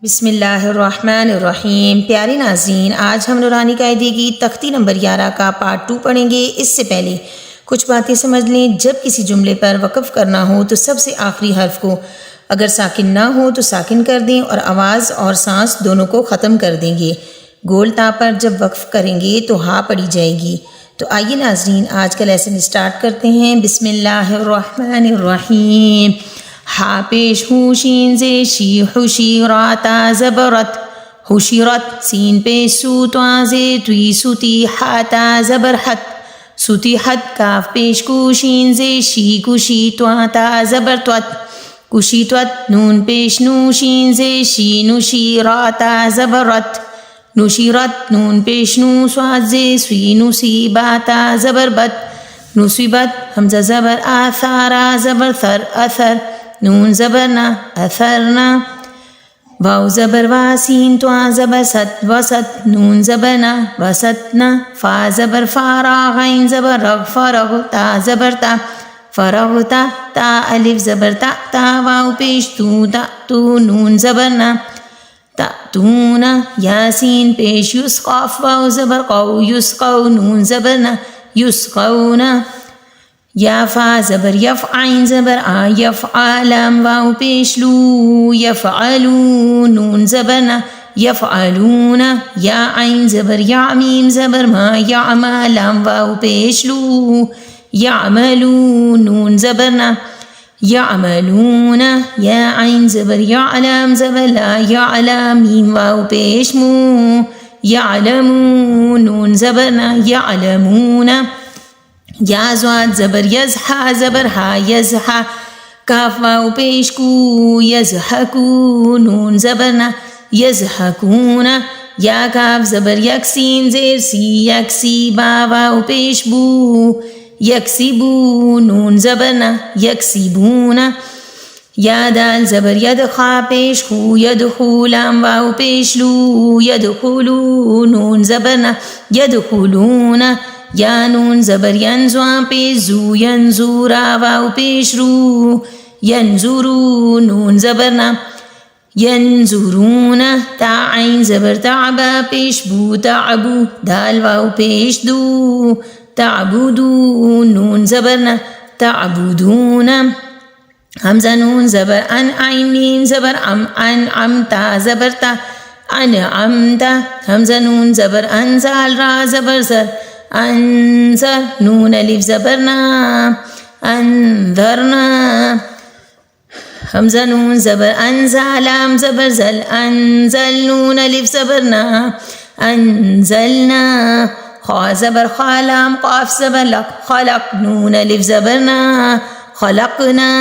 بسم اللہ الرحمن الرحیم۔ پیارے ناظرین، آج ہم نورانی قاعدے کی تختی نمبر 11 کا پارٹ 2 پڑھیں گے۔ اس سے پہلے کچھ باتیں سمجھ لیں۔ جب کسی جملے پر وقف کرنا ہو تو سب سے آخری حرف کو اگر ساکن نہ ہو تو ساکن کر دیں اور آواز اور سانس دونوں کو ختم کر دیں گے۔ گول تا پر جب وقف کریں گے تو ہا پڑھی جائے گی۔ تو آئیے ناظرین، آج کا لیسن سٹارٹ کرتے ہیں۔ بسم اللہ الرحمن الرحیم۔ ہا پیش ہو شین زے شی حشیرات زبرت حشیرت، سین پیش سو تواں زے توی سوتی حاتا زبرحت سوتیحت، کاف پیش کو شین زے شی کشی تواں تا زبرتوت کشیتوت، نون پیش نو شین زے شی نشیرات زبرت نشیرت، نون پیش نو سواد زے سوی نصیباتا زبربت نصیبت، حمزہ زبر آثارا زبر ثر اثر، نون زبرنا اثرنا، واو زبر واسین تواں زبر ست وسط، نون زبرنا وسطنا، فا زبر فارا غین زبر رغ فرغ، تا زبرتا فرغتا، تا الف زبرتا تا، واو پیش تو تا تو، نون زبرنا تأتونا، یاسین پیش یسقاف، واو زبر قو یسقو، نون زبرنا یسقونا، یا فا زبر یف عین زبر آ یفعلم، واو پیش لو یفعلو، نون زبرنا یفعلون، یا عین زبر یعمیم زبر ما یعملم، واو پیش لو یعملو، نون زبرنا یعملون، یا عین زبر یعلم زبر لا یعلم، میم واو پیش مو یعلمو، نون زبرنا یعلمون، یا زواد زبر یزحا زبر ہا یزحا، کاف واو پیش کو یزحکو، نون زبرنا یزحکون، یا کاف زبر یکسین زیر سی یکسی، با واو پیش بو یکسبو، نون زبرنا یکسبون، یا دال زبر یدخا پیش خو یدخو، لام واو پیش لو یدخلو، نون زبرنا یدخلون، یا نون زبر ینزواں پیش زو ینزورا، واو پیش رو ینزورو، نون زبرنا ینزورون، تا عین زبر تعبا پیش بو تعبو، دال واو پیش دو تعبدو، نون زبرنا تعبدون، حمزہ نون زبر ان عین میم زبر ام انعمتا زبرتا انعمتا، حمزہ نون زبر انزال را زبر زر انذر، نون الف زبرنا انذرنا، حمزہ نون زبر انزا لام زبر زل انزل، نون الف زبرنا انزلنا، خا زبر خا لام قاف زبر لق خلق، نون الف زبرنا خلقنا،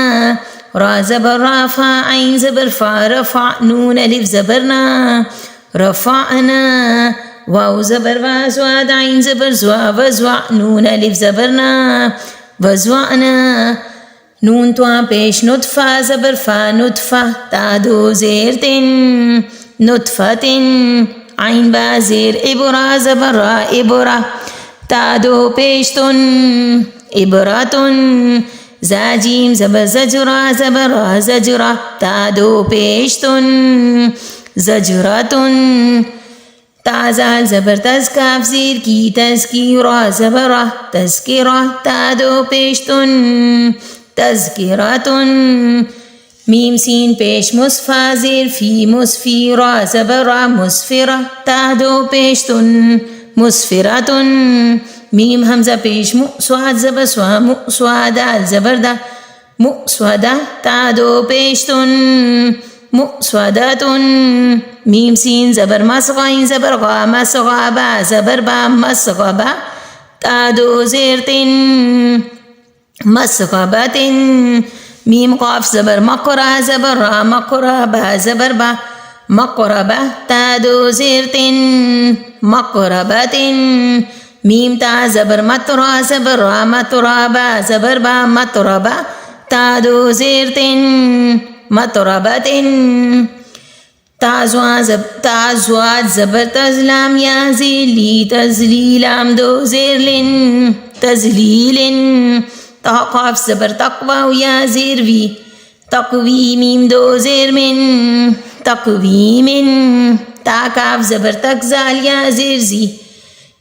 را زبر رافع عین زبر فا رفع، نون الف زبرنا رفعنا، واو زبر وا زواد عین زبر زوا وزوا، نون الف زبرنا وزوانا، نون تواں پیش نطفہ زبر فا نطفہ، تا دو زیر تن نطفتن، عین با زیر ابرا زبر را ابرا، تا دو پیش تن ابراتن، زا جیم زبر زجرا زبر را زجرا، تا دو پیش تن زجراتن، تا زال زبر تزکاف زیر کی تزکی، را زبر را تذکرہ، تا دو پیش تن تذکراتن، میم سین پیش مصفا زیر فی مصفی، را زبر را مصفرہ، تا دو پیش تن مصفراتن، میم حمزہ پیش مو سواد زبر سوا مو سوادال زبر دا مؤسودہ، تا دو پیش تن مؤسوداتن، میم سین زبر مسغین زبر غا مسغا، با زبر با مسغبا، تا دو زیر تن مسغبتن، میم قاف زبر مقرا زبر را مقرا، با زبر با مقربہ، تا دو زیر تن مقربتن، میم تا زبر مطرا زبر را مطرا، با زبر با مطربہ، تا دو زیر تن مطربتن، تا زواد زبر تزلام یا زیلی تزلیلام، دو زیر لن تزلیلن، تا قاف زبر تقوی یا زیر وی تقوی، میم دو زیر من تقویم تا کاف زبر تک زال یا زیر زی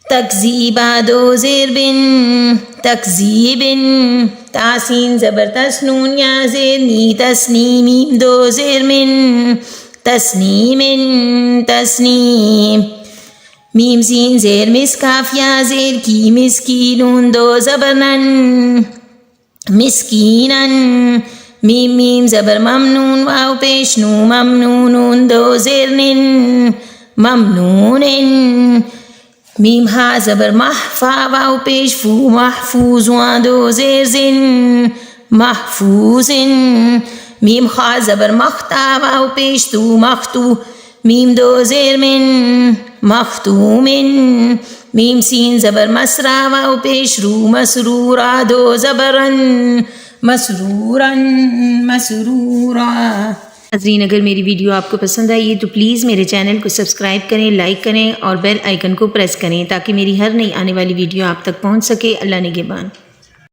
تکذیب دو زیر بن تکذیب تاسین زبر تسنون یا زیر نی تسنیم دو زیر من تسنیم تسنیم میم سین زیر مسکاف یا زیر کی مسکینون دو زبرنن مسکینن میم میم زبر ممنون واو پیش نو ممنونون دو زیر نن ممنونن میم ہا زبر محفا واو پیش فو محفوظ وان دو زیر زن محفوظن میم خا زبر مختا واو پیش تو مختو میم دو زیر من مختومن میم سین زبر مسرا واو پیش رو مسرورا دو زبرن مسرورا مسرورا۔ ناظرین اگر میری ویڈیو آپ کو پسند آئی ہے تو پلیز میرے چینل کو سبسکرائب کریں، لائک کریں اور بیل آئیکن کو پریس کریں تاکہ میری ہر نئی آنے والی ویڈیو آپ تک پہنچ سکے۔ اللہ نگہبان۔